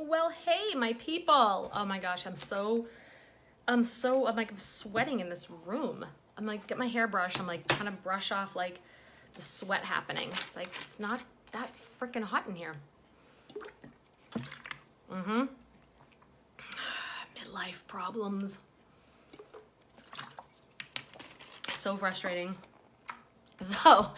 Well, hey, my people. Oh my gosh, I'm sweating in this room. I'm like, get my hairbrush. I'm like, trying to brush off like the sweat happening. It's like, it's not that freaking hot in here. Midlife problems. So frustrating. So,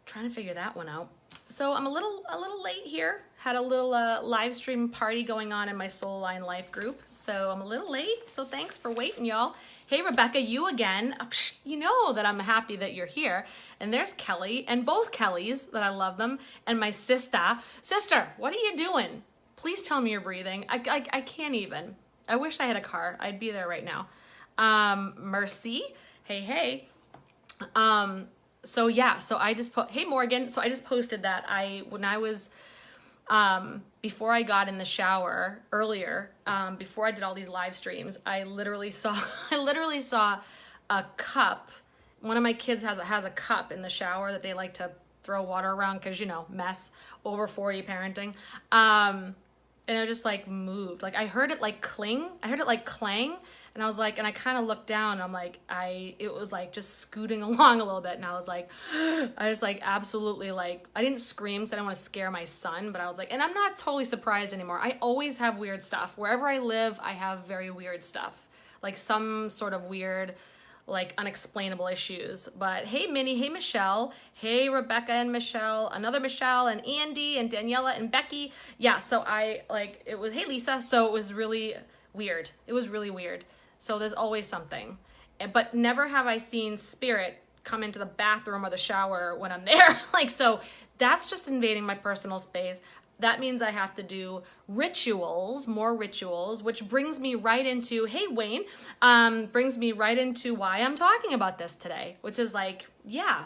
trying to figure that one out. So I'm a little late here. Had a little live stream party going on in my Soul Line Life group. So I'm a little late. So thanks for waiting, y'all. Hey, Rebecca, you again. You know that I'm happy that you're here. And there's Kelly and both Kellys that I love them. And my sister. Sister, what are you doing? Please tell me you're breathing. I can't even. I wish I had a car. I'd be there right now. Mercy. Hey. So yeah, so I just hey Morgan, so I just posted that when I was, before I got in the shower earlier, before I did all these live streams, I literally saw a cup. One of my kids has a cup in the shower that they like to throw water around because, you know, mess, over 40 parenting. And it just like moved. Like I heard it like clang. And I was like, and I kind of looked down and I'm like, it was like just scooting along a little bit. And I was like, I just like absolutely like, I didn't scream because I didn't want to scare my son, but I was like, and I'm not totally surprised anymore. I always have weird stuff. Wherever I live, I have very weird stuff. Like some sort of weird, like unexplainable issues. But hey, Minnie, hey, Michelle, hey, Rebecca and Michelle, another Michelle and Andy and Daniela and Becky. Yeah, so hey, Lisa. So it was really weird. It was really weird. So there's always something. But never have I seen spirit come into the bathroom or the shower when I'm there. Like, so that's just invading my personal space. That means I have to do rituals, more rituals, which brings me right into, hey Wayne, brings me right into why I'm talking about this today, which is like, yeah.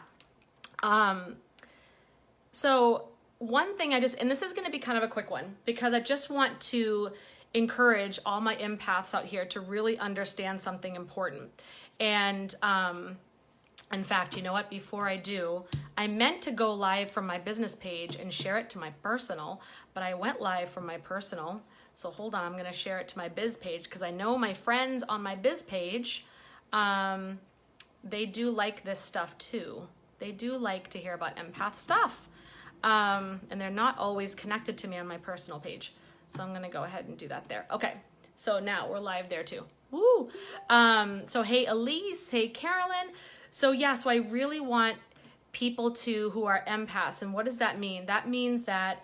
So one thing and this is gonna be kind of a quick one because I just want to encourage all my empaths out here to really understand something important. And in fact, you know what? Before I do, I meant to go live from my business page and share it to my personal, but I went live from my personal. So hold on, I'm gonna share it to my biz page because I know my friends on my biz page, they do like this stuff too. They do like to hear about empath stuff. And they're not always connected to me on my personal page. So I'm gonna go ahead and do that there. Okay, so now we're live there too. Woo! So hey Elise, hey Carolyn. So yeah, so I really want people who are empaths. And what does that mean? That means that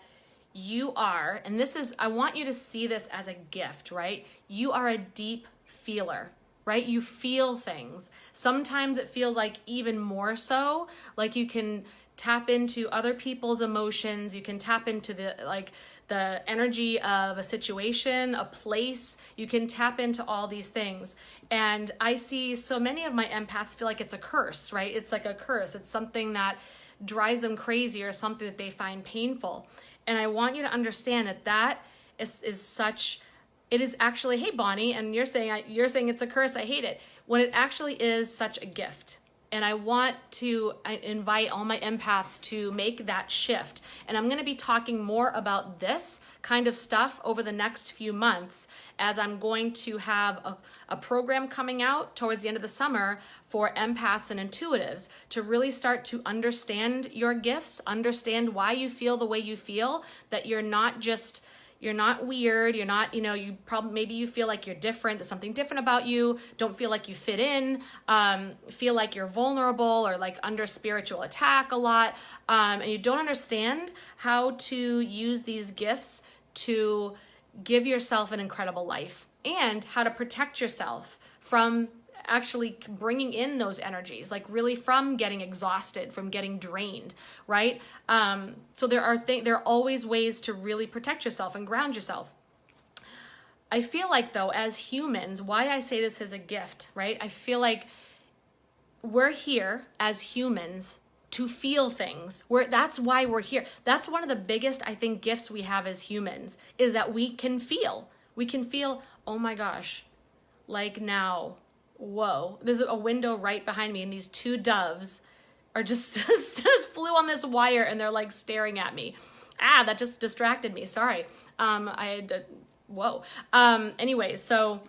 you are, and I want you to see this as a gift, right? You are a deep feeler, right? You feel things. Sometimes it feels like even more so, like you can tap into other people's emotions. You can tap into the energy of a situation, a place. You can tap into all these things. And I see so many of my empaths feel like it's a curse, right? It's like a curse. It's something that drives them crazy or something that they find painful. And I want you to understand that is such, it is actually, hey Bonnie, and you're saying it's a curse, I hate it. When it actually is such a gift. And I want to invite all my empaths to make that shift. And I'm going to be talking more about this kind of stuff over the next few months as I'm going to have a program coming out towards the end of the summer for empaths and intuitives to really start to understand your gifts, understand why you feel the way you feel, that you're not weird, you're not, maybe you feel like you're different, there's something different about you, don't feel like you fit in, feel like you're vulnerable or like under spiritual attack a lot, and you don't understand how to use these gifts to give yourself an incredible life and how to protect yourself from actually bringing in those energies, like really from getting exhausted, from getting drained, right? So there are always ways to really protect yourself and ground yourself. I feel like though, as humans, why I say this is a gift, right? I feel like we're here as humans to feel things. That's why we're here. That's one of the biggest, I think, gifts we have as humans is that we can feel. We can feel, oh my gosh, like now, whoa, there's a window right behind me and these two doves are just flew on this wire and they're like staring at me. That just distracted me. Sorry. I had to, whoa. Anyway, so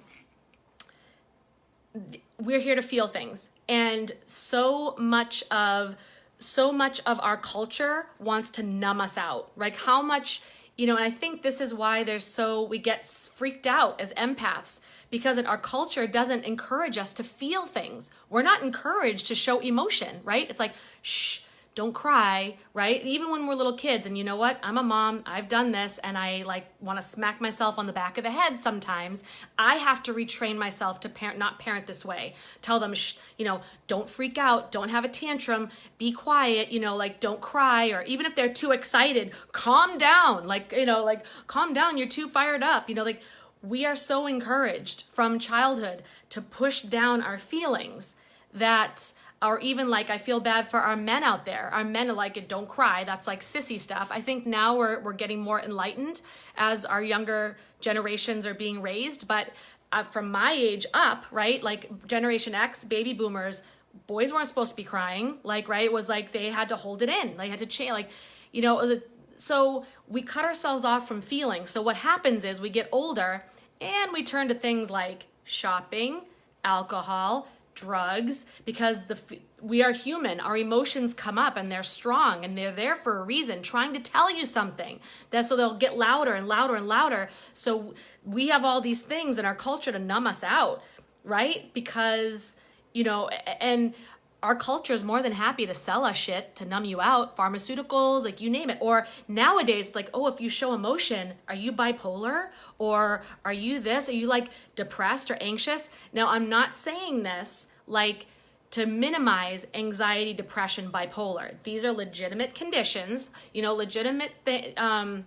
we're here to feel things. And so much of our culture wants to numb us out. Like how much, and I think this is why we get freaked out as empaths, because our culture doesn't encourage us to feel things. We're not encouraged to show emotion, right? It's like, shh, don't cry, right? Even when we're little kids, and you know what? I'm a mom, I've done this, and I want to smack myself on the back of the head sometimes. I have to retrain myself to not parent this way. Tell them, shh, don't freak out, don't have a tantrum, be quiet, don't cry, or even if they're too excited, calm down, calm down, you're too fired up, we are so encouraged from childhood to push down our feelings that, or even I feel bad for our men out there. Our men are don't cry. That's sissy stuff. I think now we're getting more enlightened as our younger generations are being raised. But from my age up, right? Generation X, baby boomers, boys weren't supposed to be crying. Right? It was they had to hold it in. They had to change. So we cut ourselves off from feeling. So what happens is we get older and we turn to things like shopping, alcohol, drugs, because we are human. Our emotions come up and they're strong and they're there for a reason, trying to tell you something. So they'll get louder and louder and louder. So we have all these things in our culture to numb us out, right? Because, and our culture is more than happy to sell us shit to numb you out, pharmaceuticals, you name it. Or nowadays, if you show emotion, are you bipolar? Or are you this? Are you depressed or anxious? Now, I'm not saying this to minimize anxiety, depression, bipolar. These are legitimate conditions, legitimate, I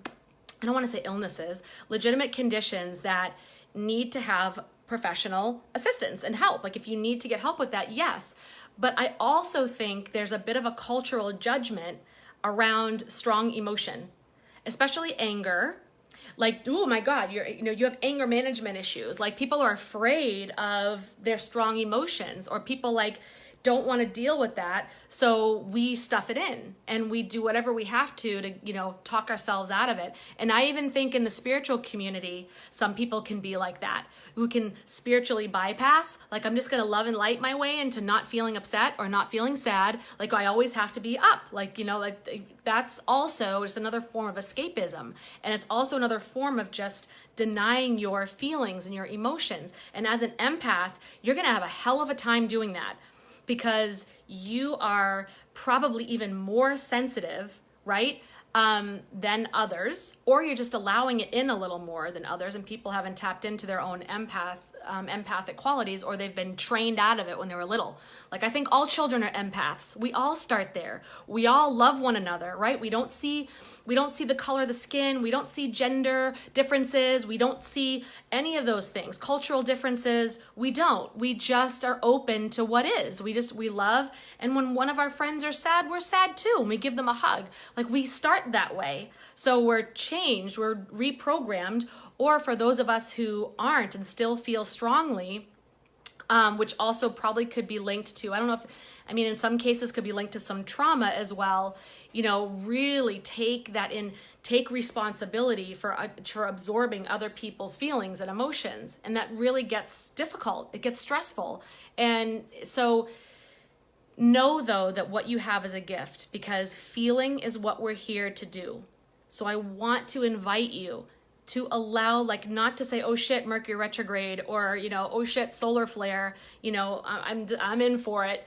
don't want to say illnesses, legitimate conditions that need to have professional assistance and help. If you need to get help with that, yes. But I also think there's a bit of a cultural judgment around strong emotion, especially anger. Oh my God, you have anger management issues. People are afraid of their strong emotions, or people don't want to deal with that. So we stuff it in and we do whatever we have to talk ourselves out of it. And I even think in the spiritual community, some people can be like that, who can spiritually bypass, I'm just going to love and light my way into not feeling upset or not feeling sad. I always have to be up. That's also just another form of escapism. And it's also another form of just denying your feelings and your emotions. And as an empath, you're going to have a hell of a time doing that, because you are probably even more sensitive, right, than others, or you're just allowing it in a little more than others, and people haven't tapped into their own empathic qualities, or they've been trained out of it when they were little. I think all children are empaths. We all start there. We all love one another, right? We don't see the color of the skin. We don't see gender differences. We don't see any of those things. Cultural differences, we don't. We just are open to what is. We love, and when one of our friends are sad, we're sad too, and we give them a hug. We start that way. So we're changed, we're reprogrammed. Or for those of us who aren't and still feel strongly, which also probably could be linked to, in some cases could be linked to some trauma as well, really take responsibility for absorbing other people's feelings and emotions. And that really gets difficult. It gets stressful. And so know though that what you have is a gift, because feeling is what we're here to do. So I want to invite you to allow, not to say, oh shit, Mercury retrograde, or, oh shit, solar flare, I'm in for it.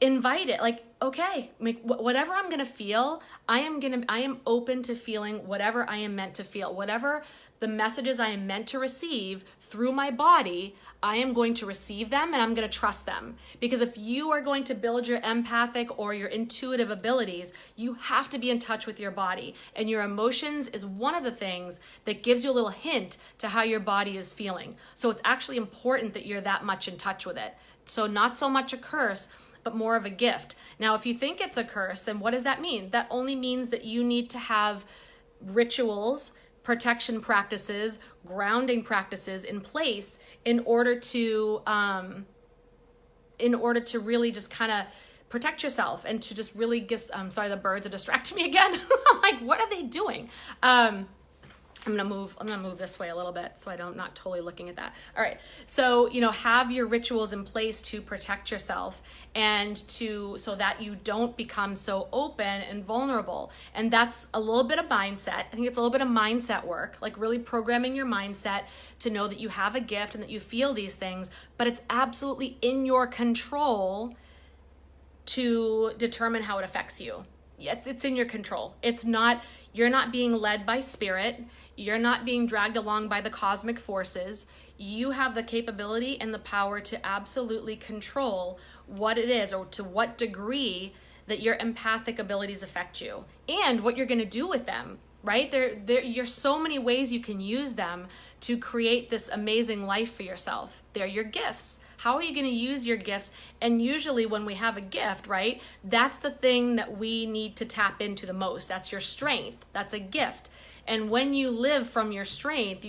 Invite it, okay, whatever I'm gonna feel, I am open to feeling whatever I am meant to feel. Whatever the messages I am meant to receive through my body, I am going to receive them, and I'm going to trust them. Because if you are going to build your empathic or your intuitive abilities, you have to be in touch with your body. And your emotions is one of the things that gives you a little hint to how your body is feeling. So it's actually important that you're that much in touch with it. So not so much a curse, but more of a gift. Now, if you think it's a curse, then what does that mean? That only means that you need to have rituals, protection practices, grounding practices in place in order to really just kind of protect yourself and to just really get, I'm sorry, the birds are distracting me again. I'm like, what are they doing? I'm gonna move this way a little bit so I'm not totally looking at that. All right, so have your rituals in place to protect yourself and so that you don't become so open and vulnerable. And that's a little bit of mindset. I think it's a little bit of mindset work, like really programming your mindset to know that you have a gift and that you feel these things, but it's absolutely in your control to determine how it affects you. It's in your control. You're not being led by spirit. You're not being dragged along by the cosmic forces. You have the capability and the power to absolutely control what it is or to what degree that your empathic abilities affect you and what you're going to do with them, right? There's so many ways you can use them to create this amazing life for yourself. They're your gifts. How are you going to use your gifts? And usually when we have a gift, right, that's the thing that we need to tap into the most. That's your strength. That's a gift. And when you live from your strength,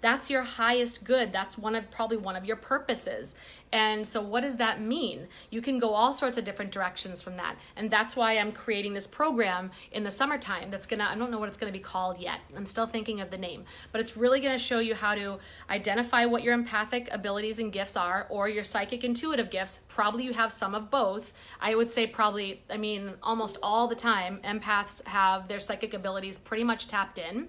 that's your highest good. That's probably one of your purposes. And so what does that mean? You can go all sorts of different directions from that. And that's why I'm creating this program in the summertime I don't know what it's gonna be called yet. I'm still thinking of the name, but it's really gonna show you how to identify what your empathic abilities and gifts are, or your psychic intuitive gifts. Probably you have some of both. I would say almost all the time, empaths have their psychic abilities pretty much tapped in.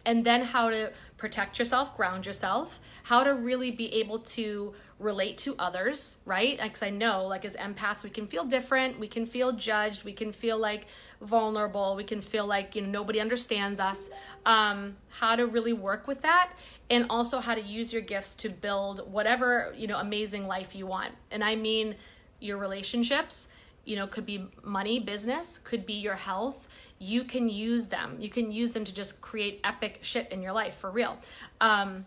And then how to protect yourself, ground yourself, how to really be able to relate to others, right? Because I know, as empaths, we can feel different, we can feel judged, we can feel vulnerable, we can feel nobody understands us. How to really work with that, and also how to use your gifts to build whatever amazing life you want. And I mean your relationships, could be money, business, could be your health. You can use them. You can use them to just create epic shit in your life, for real. And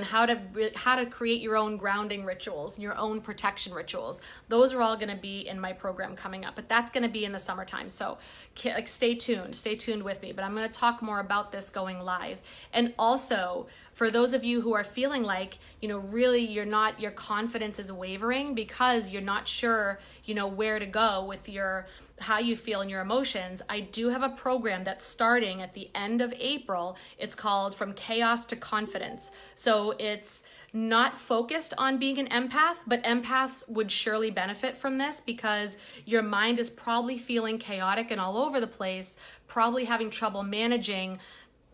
how to create your own grounding rituals, your own protection rituals. Those are all going to be in my program coming up, but that's going to be in the summertime. So stay tuned with me, but I'm going to talk more about this going live. And also for those of you who are feeling really your confidence is wavering because you're not sure, where to go with how you feel and your emotions, I do have a program that's starting at the end of April. It's called From Chaos to Confidence. So it's not focused on being an empath, but empaths would surely benefit from this because your mind is probably feeling chaotic and all over the place, probably having trouble managing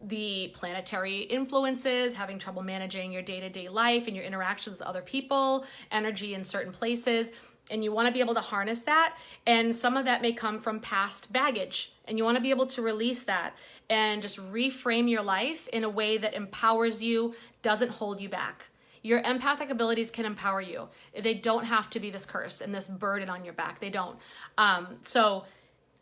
the planetary influences, having trouble managing your day-to-day life and your interactions with other people, energy in certain places. And you want to be able to harness that. And some of that may come from past baggage. And you want to be able to release that and just reframe your life in a way that empowers you, doesn't hold you back. Your empathic abilities can empower you. They don't have to be this curse and this burden on your back. They don't. So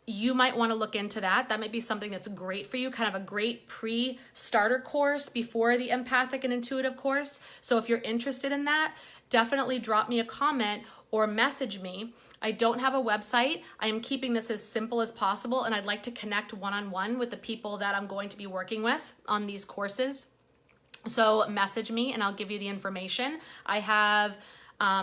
you might want to look into that. That might be something that's great for you, kind of a great pre-starter course before the empathic and intuitive course. So if you're interested in that, definitely drop me a comment or message me. I don't have a website. I am keeping this as simple as possible, and I'd like to connect one-on-one with the people that I'm going to be working with on these courses. So message me and I'll give you the information. I have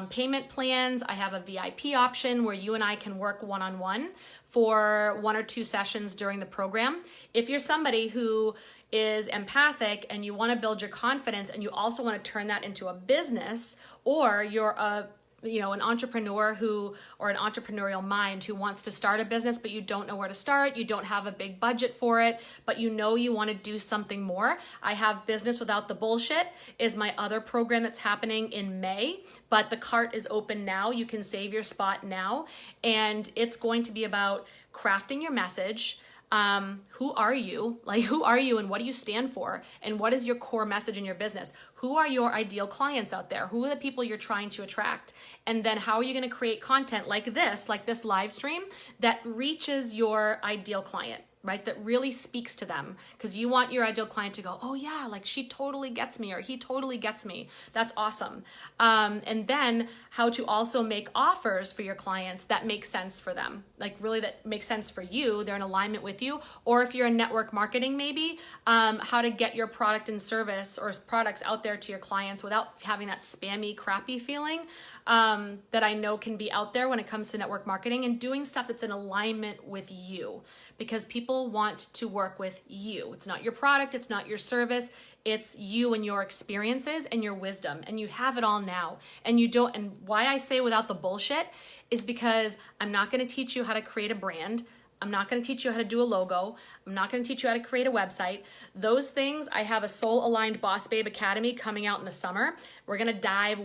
payment plans. I have a VIP option where you and I can work one-on-one for 1 or 2 sessions during the program. If you're somebody who is empathic and you want to build your confidence and you also want to turn that into a business, or you're an entrepreneur or an entrepreneurial mind who wants to start a business, but you don't know where to start, you don't have a big budget for it, but you want to do something more. I have Business Without the Bullshit is my other program that's happening in May, but the cart is open now. You can save your spot now. And it's going to be about crafting your message. Who are you? Who are you and what do you stand for? And what is your core message in your business? Who are your ideal clients out there? Who are the people you're trying to attract? And then how are you going to create content like this live stream that reaches your ideal client? right? That really speaks to them, because you want your ideal client to go, oh yeah, like she totally gets me, or he totally gets me. That's awesome. And then how to also make offers for your clients that make sense for them, like really that makes sense for you. They're in alignment with you. Or if you're in network marketing, maybe how to get your product and service or products out there to your clients without having that spammy, crappy feeling that I know can be out there when it comes to network marketing, and doing stuff that's in alignment with you, because people want to work with you. It's not your product, it's not your service, it's you and your experiences and your wisdom, and you have it all now. And you don't, and why I say without the bullshit is because I'm not going to teach you how to create a brand. I'm not going to teach you how to do a logo. I'm not going to teach you how to create a website. Those things, I have a Soul Aligned Boss Babe Academy coming out in the summer. We're going to dive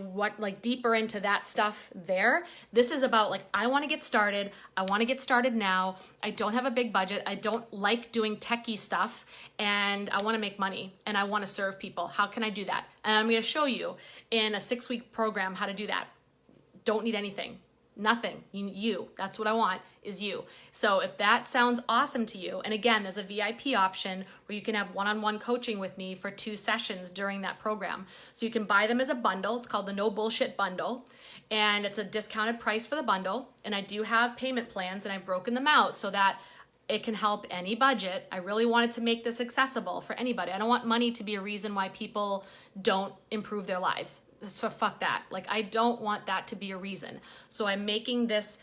deeper into that stuff there. This is about I want to get started. I want to get started now. I don't have a big budget. I don't like doing techie stuff, and I want to make money, and I want to serve people. How can I do that? And I'm going to show you in a 6-week program how to do that. Don't need anything. Nothing. You. That's what I want, is you. So if that sounds awesome to you, and again, there's a VIP option where you can have one-on-one coaching with me for 2 sessions during that program. So you can buy them as a bundle. It's called the No Bullshit Bundle, and it's a discounted price for the bundle. And I do have payment plans, and I've broken them out so that it can help any budget. I really wanted to make this accessible for anybody. I don't want money to be a reason why people don't improve their lives. So fuck that. I don't want that to be a reason. So I'm making this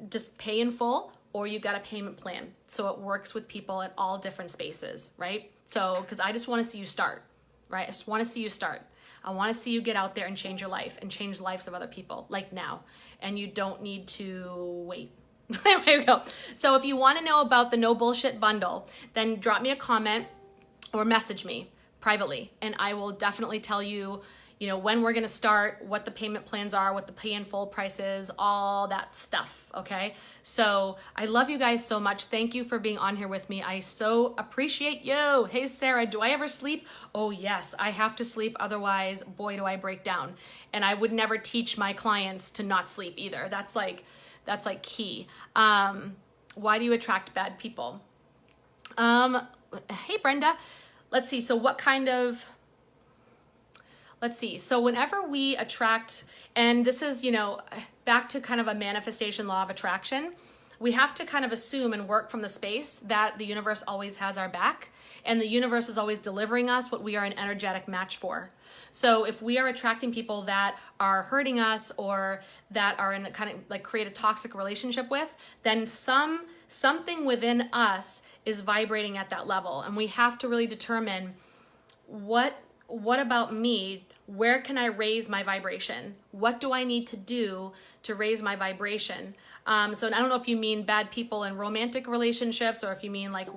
just pay in full, or you got a payment plan. So it works with people at all different spaces, right? So, because I just want to see you start, right? I just want to see you start. I want to see you get out there and change your life and change the lives of other people, now. And you don't need to wait. There we go. So if you want to know about the No Bullshit Bundle, then drop me a comment or message me privately, and I will definitely tell you, when we're going to start, what the payment plans are, what the pay in full price is, all that stuff. Okay. So I love you guys so much. Thank you for being on here with me. I so appreciate you. Hey, Sarah, do I ever sleep? Oh yes, I have to sleep. Otherwise, boy, do I break down. And I would never teach my clients to not sleep either. That's key. Why do you attract bad people? Hey, Brenda, let's see. So so whenever we attract, and this is, back to kind of a manifestation law of attraction, we have to kind of assume and work from the space that the universe always has our back, and the universe is always delivering us what we are an energetic match for. So if we are attracting people that are hurting us, or that are in a kind of create a toxic relationship with, then something within us is vibrating at that level. And we have to really determine what about me? Where can I raise my vibration? What do I need to do to raise my vibration? So I don't know if you mean bad people in romantic relationships, or if you mean like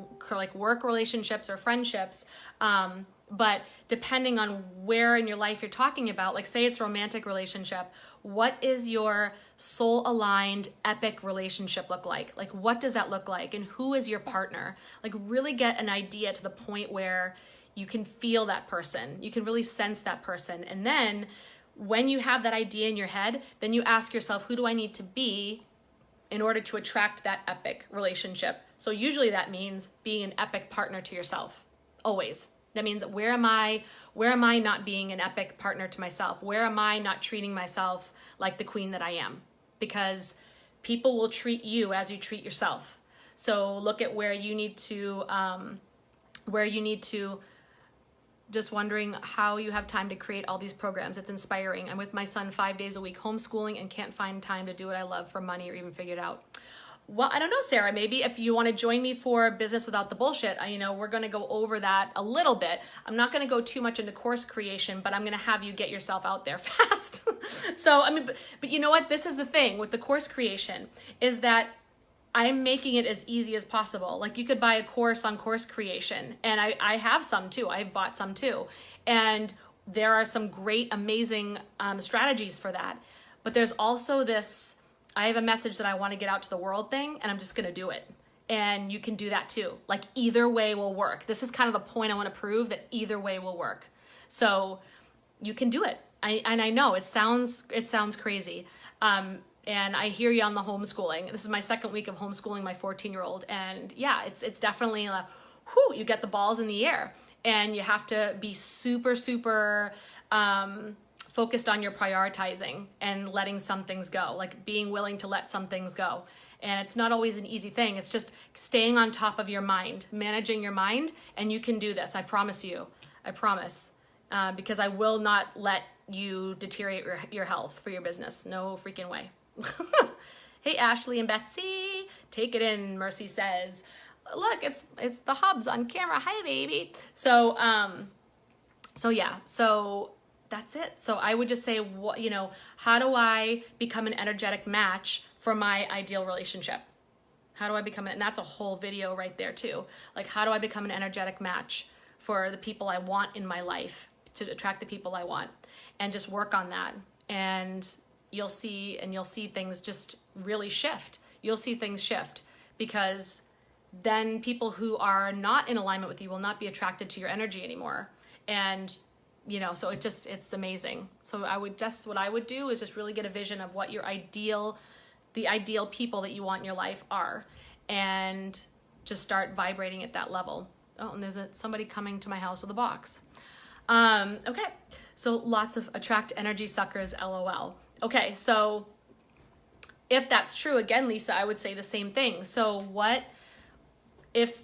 work relationships or friendships. But depending on where in your life you're talking about, say it's romantic relationship, what is your soul aligned epic relationship look like? What does that look like? And who is your partner? Really get an idea to the point where you can feel that person. You can really sense that person. And then when you have that idea in your head, then you ask yourself, who do I need to be in order to attract that epic relationship? So usually that means being an epic partner to yourself. Always. That means where am I not being an epic partner to myself? Where am I not treating myself like the queen that I am? Because people will treat you as you treat yourself. So look at where you need to just wondering how you have time to create all these programs. It's inspiring. I'm with my son 5 days a week, homeschooling, and can't find time to do what I love for money or even figure it out. Well, I don't know, Sarah, maybe if you want to join me for Business Without the Bullshit, we're going to go over that a little bit. I'm not going to go too much into course creation, but I'm going to have you get yourself out there fast. So, but you know what? This is the thing with the course creation, is that I'm making it as easy as possible. You could buy a course on course creation, and I have some too. I've bought some too. And there are some great, amazing strategies for that. But there's also this, I have a message that I want to get out to the world thing, and I'm just going to do it. And you can do that too. Either way will work. This is kind of the point I want to prove, that either way will work. So you can do it. I know it sounds crazy. And I hear you on the homeschooling. This is my second week of homeschooling my 14-year-old. And yeah, it's definitely like, whew, you get the balls in the air. And you have to be super, super focused on your prioritizing and letting some things go, like being willing to let some things go. And it's not always an easy thing. It's just staying on top of your mind, managing your mind, and you can do this. I promise you. I promise. Because I will not let you deteriorate your health for your business. No freaking way. Hey, Ashley and Betsy. Take it in, Mercy says. Look, it's the hubs on camera. Hi, baby. So yeah. So that's it. So I would just say, what, how do I become an energetic match for my ideal relationship? How do I become it? And that's a whole video right there too. Like, how do I become an energetic match for the people I want in my life, to attract the people I want, and just work on that. And you'll see things just really shift. You'll see things shift, because then people who are not in alignment with you will not be attracted to your energy anymore. And so it's amazing. So what I would do is just really get a vision of what the ideal people that you want in your life are, and just start vibrating at that level. Oh, and there's somebody coming to my house with a box. Okay, so lots of attract energy suckers, LOL. Okay, so if that's true, again, Lisa, I would say the same thing. So what if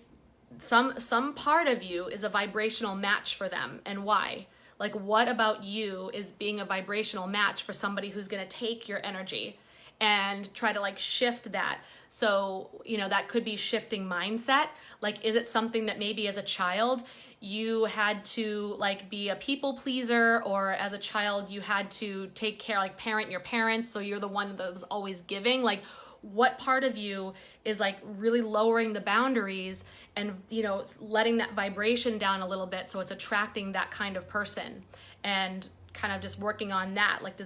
some part of you is a vibrational match for them, and why? Like, what about you is being a vibrational match for somebody who's going to take your energy and try to like shift that? So, that could be shifting mindset. Like, is it something that maybe as a child you had to like be a people pleaser, or as a child you had to take care, like parent your parents, so you're the one that was always giving? Like, what part of you is like really lowering the boundaries and, letting that vibration down a little bit, so it's attracting that kind of person, and kind of just working on that? Like,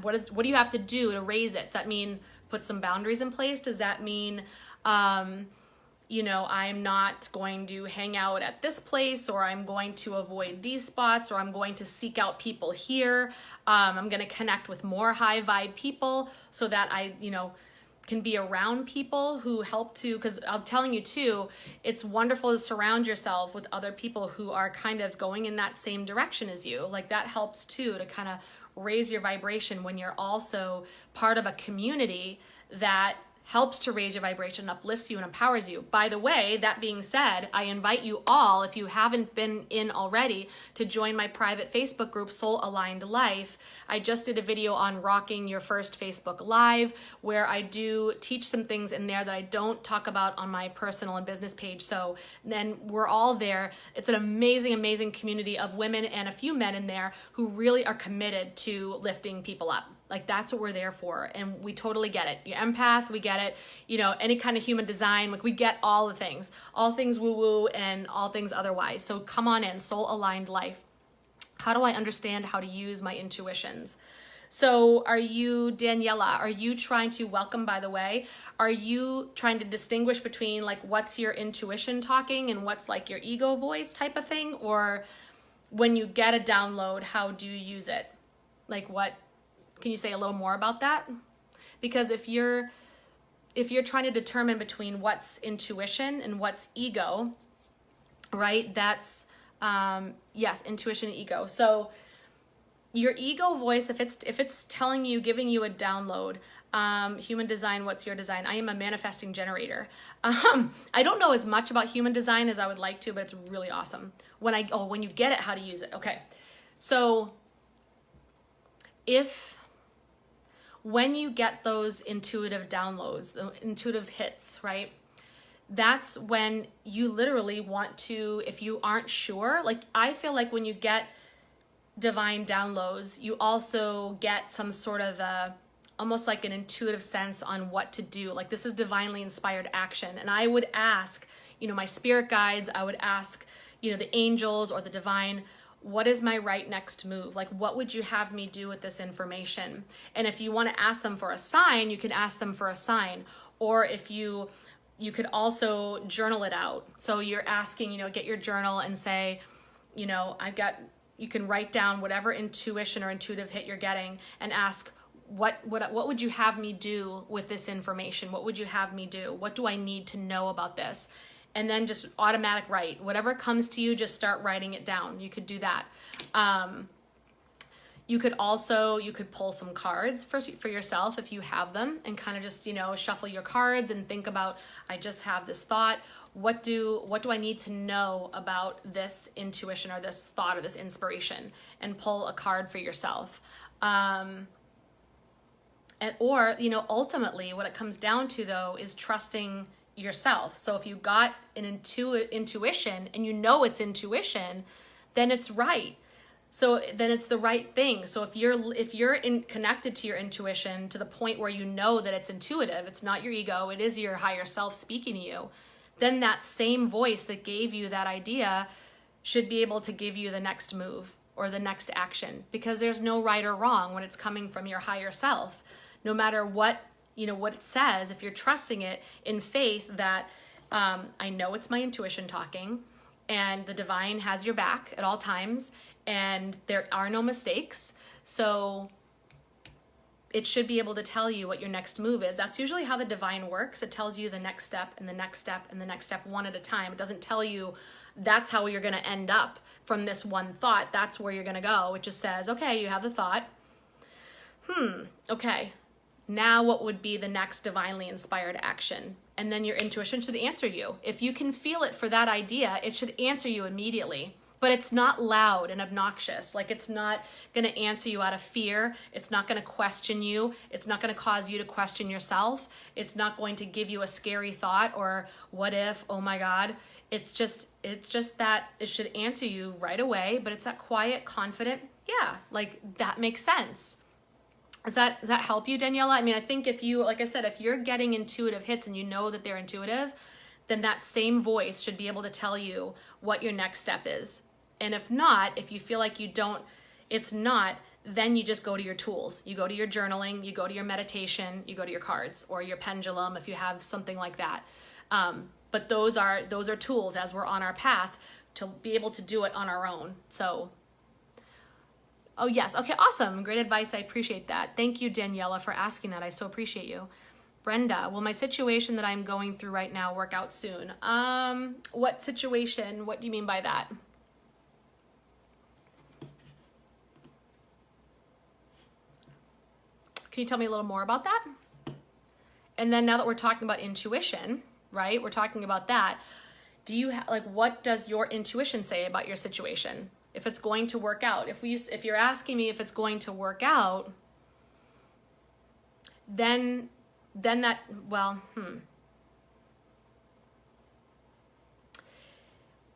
what do you have to do to raise it? Does that mean put some boundaries in place? Does that mean, I'm not going to hang out at this place, or I'm going to avoid these spots, or I'm going to seek out people here. I'm going to connect with more high vibe people so that I, can be around people who help to, because I'm telling you too, it's wonderful to surround yourself with other people who are kind of going in that same direction as you. Like, that helps too, to kind of raise your vibration when you're also part of a community that helps to raise your vibration, uplifts you, and empowers you. By the way, that being said, I invite you all, if you haven't been in already, to join my private Facebook group, Soul Aligned Life. I just did a video on rocking your first Facebook Live, where I do teach some things in there that I don't talk about on my personal and business page. So then we're all there. It's an amazing, amazing community of women and a few men in there who really are committed to lifting people up. Like, that's what we're there for. And we totally get it. You're empath, we get it. Any kind of human design, like, we get all the things, all things woo-woo and all things otherwise. So come on in, Soul Aligned Life. How do I understand how to use my intuitions? So are you, Daniela, are you trying to, welcome, by the way, are you trying to distinguish between like what's your intuition talking and what's like your ego voice type of thing? Or when you get a download, how do you use it? Like, what, can you say a little more about that? Because if you're trying to determine between what's intuition and what's ego, right? That's, yes, intuition and ego. So your ego voice, if it's telling you, giving you a download, human design, what's your design? I am a manifesting generator. I don't know as much about human design as I would like to, but it's really awesome. When you get it, how to use it. Okay. So when you get those intuitive downloads, the intuitive hits, right? That's when you literally want to, if you aren't sure, like, I feel like when you get divine downloads, you also get some sort of almost like an intuitive sense on what to do. Like, this is divinely inspired action. And I would ask, my spirit guides, I would ask, the angels or the divine, what is my right next move? Like, what would you have me do with this information? And if you want to ask them for a sign, you can ask them for a sign. Or if you could also journal it out. So you're asking, get your journal and say, you can write down whatever intuition or intuitive hit you're getting and ask, what would you have me do with this information? What would you have me do? What do I need to know about this? And then just automatic write. Whatever comes to you, just start writing it down. You could do that. You could pull some cards for yourself if you have them, and kind of just, shuffle your cards and think about, I just have this thought. What do I need to know about this intuition or this thought or this inspiration? And pull a card for yourself. Ultimately what it comes down to though is trusting yourself. So if you got an intuition and it's intuition, then it's right. So then it's the right thing. So if you're connected to your intuition to the point where you know that it's intuitive, it's not your ego, it is your higher self speaking to you, then that same voice that gave you that idea should be able to give you the next move or the next action, because there's no right or wrong when it's coming from your higher self. No matter what it says, if you're trusting it in faith that I know it's my intuition talking, and the divine has your back at all times, and there are no mistakes. So it should be able to tell you what your next move is. That's usually how the divine works. It tells you the next step and the next step and the next step one at a time. It doesn't tell you that's how you're going to end up from this one thought. That's where you're going to go. It just says, okay, you have the thought. Okay. Now what would be the next divinely inspired action? And then your intuition should answer you. If you can feel it for that idea, it should answer you immediately. But it's not loud and obnoxious. Like, it's not going to answer you out of fear. It's not going to question you. It's not going to cause you to question yourself. It's not going to give you a scary thought or what if, oh my God. It's just that it should answer you right away, but it's that quiet, confident, yeah, like that makes sense. Does that help you, Daniela? I mean, I think if you're getting intuitive hits and you know that they're intuitive, then that same voice should be able to tell you what your next step is. And if not, if you feel like it's not, then you just go to your tools. You go to your journaling, you go to your meditation, you go to your cards or your pendulum if you have something like that. But those are tools as we're on our path to be able to do it on our own. So, oh yes, okay, awesome, great advice, I appreciate that. Thank you, Daniela, for asking that, I so appreciate you. Brenda, will my situation that I'm going through right now work out soon? What situation, what do you mean by that? Can you tell me a little more about that? And then now that we're talking about intuition, right? We're talking about that. What does your intuition say about your situation? If it's going to work out, if you're asking me if it's going to work out, then that,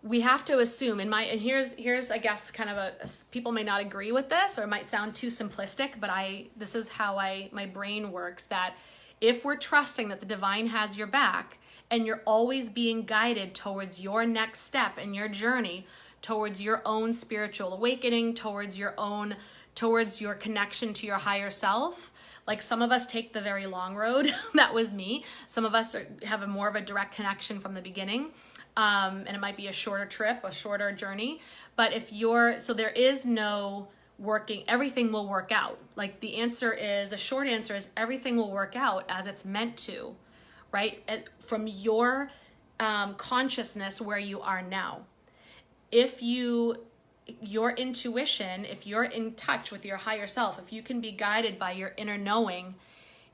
we have to assume and here's I guess kind of people may not agree with this or it might sound too simplistic, but this is how my brain works, that if we're trusting that the divine has your back and you're always being guided towards your next step in your journey, towards your own spiritual awakening, towards your connection to your higher self. Like, some of us take the very long road. That was me. Some of us have more of a direct connection from the beginning. And it might be a shorter trip, a shorter journey. But so there is no working, everything will work out. Like, the short answer is everything will work out as it's meant to, right? From your consciousness where you are now. If your intuition, if you're in touch with your higher self, if you can be guided by your inner knowing,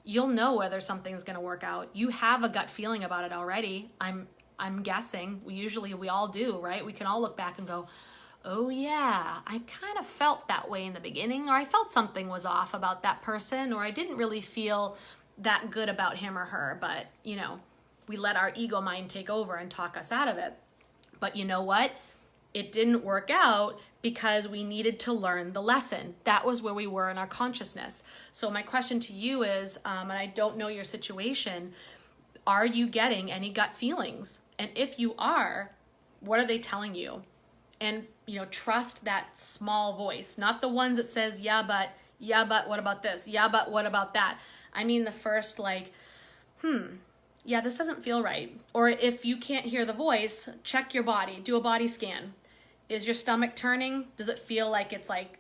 you'll know whether something's going to work out. You have a gut feeling about it already. I'm guessing. We all do, right? We can all look back and go, oh yeah, I kind of felt that way in the beginning, or I felt something was off about that person, or I didn't really feel that good about him or her, but we let our ego mind take over and talk us out of it. But you know what? It didn't work out because we needed to learn the lesson. That was where we were in our consciousness. So my question to you is, and I don't know your situation, are you getting any gut feelings? And if you are, what are they telling you? And, trust that small voice, not the ones that says, yeah, but what about this? Yeah, but what about that? I mean, the first yeah, this doesn't feel right. Or if you can't hear the voice, check your body, do a body scan. Is your stomach turning? Does it feel like it's like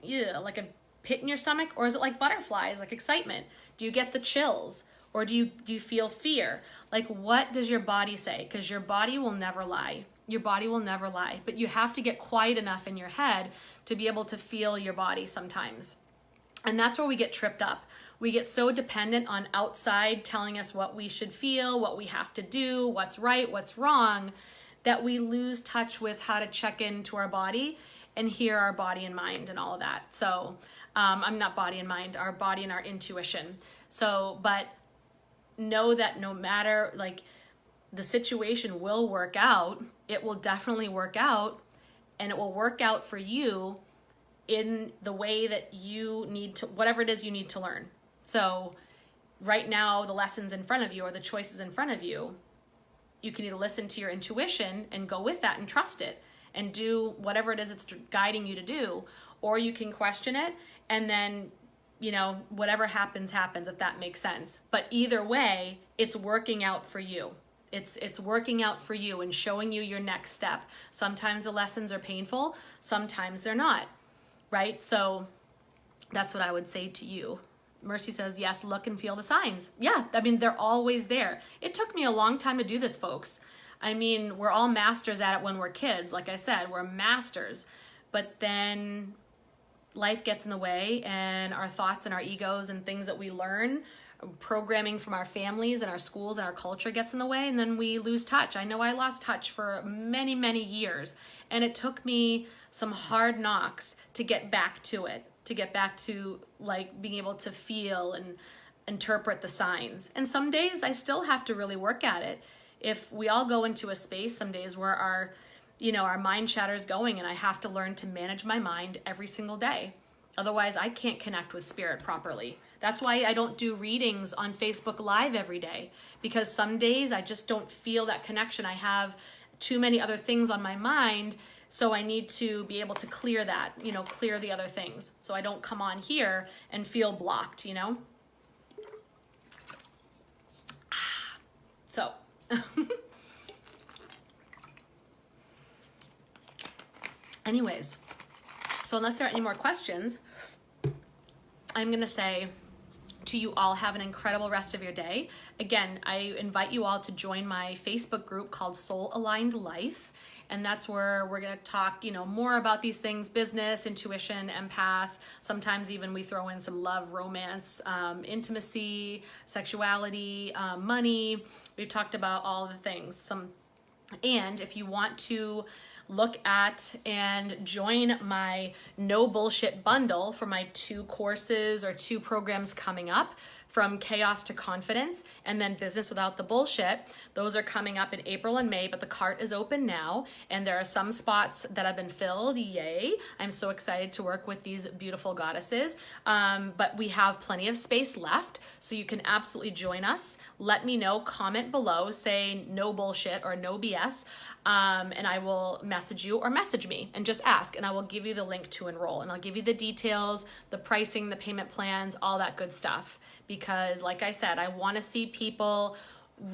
pit in your stomach, or is it like butterflies, like excitement? Do you get the chills, or do you feel fear? Like, what does your body say? Because your body will never lie. Your body will never lie, but you have to get quiet enough in your head to be able to feel your body sometimes. And that's where we get tripped up. We get so dependent on outside telling us what we should feel, what we have to do, what's right, what's wrong, that we lose touch with how to check into our body and hear our body and mind and all of that. So I'm not body and mind, our body and our intuition. So, but know that no matter, like, the situation will work out. It will definitely work out, and it will work out for you in the way that you need to, whatever it is you need to learn. So right now, the lessons in front of you or the choices in front of you, you can either listen to your intuition and go with that and trust it and do whatever it is it's guiding you to do, or you can question it and then, you know, whatever happens, happens, if that makes sense. But either way, it's working out for you. It's working out for you and showing you your next step. Sometimes the lessons are painful, sometimes they're not, right? So that's what I would say to you. Mercy says, yes, look and feel the signs. Yeah, I mean, they're always there. It took me a long time to do this, folks. I mean, we're all masters at it when we're kids. Like I said, we're masters. But then life gets in the way, and our thoughts and our egos and things that we learn, programming from our families and our schools and our culture gets in the way, and then we lose touch. I know I lost touch for many, many years, and it took me some hard knocks to get back to it, to get back to like being able to feel and interpret the signs. And some days I still have to really work at it. If we all go into a space some days where our, you know, our mind chatter is going, and I have to learn to manage my mind every single day. Otherwise, I can't connect with spirit properly. That's why I don't do readings on Facebook Live every day, because some days I just don't feel that connection. I have too many other things on my mind, so I need to be able to clear that, you know, clear the other things, so I don't come on here and feel blocked, you know? So, anyways, so unless there are any more questions, I'm gonna say to you all, have an incredible rest of your day. Again, I invite you all to join my Facebook group called Soul Aligned Life. And that's where we're gonna talk, you know, more about these things: business, intuition, empath. Sometimes even we throw in some love, romance, intimacy, sexuality, money. We've talked about all the things. And if you want to look at and join my no bullshit bundle for my 2 courses or 2 programs coming up, from Chaos to Confidence and then Business Without the Bullshit. Those are coming up in April and May, but the cart is open now, and there are some spots that have been filled. Yay. I'm so excited to work with these beautiful goddesses. But we have plenty of space left, so you can absolutely join us. Let me know, comment below, say no bullshit or no BS, and I will message you or message me and just ask, and I will give you the link to enroll, and I'll give you the details, the pricing, the payment plans, all that good stuff. Because like I said, I want to see people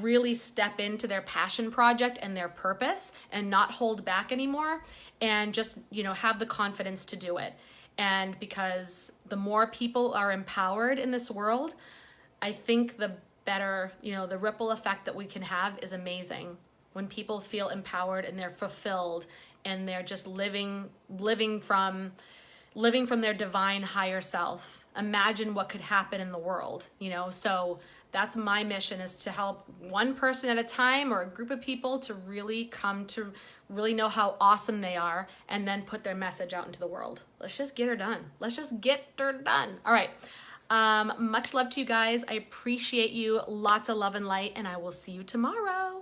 really step into their passion project and their purpose and not hold back anymore, and just, you know, have the confidence to do it. And because the more people are empowered in this world, I think the better, you know, the ripple effect that we can have is amazing. When people feel empowered and they're fulfilled and they're just living from their divine higher self. Imagine what could happen in the world, you know? So that's my mission, is to help one person at a time or a group of people to really come to really know how awesome they are, and then put their message out into the world. Let's just get her done. Let's just get her done. All right. Much love to you guys. I appreciate you. Lots of love and light, and I will see you tomorrow.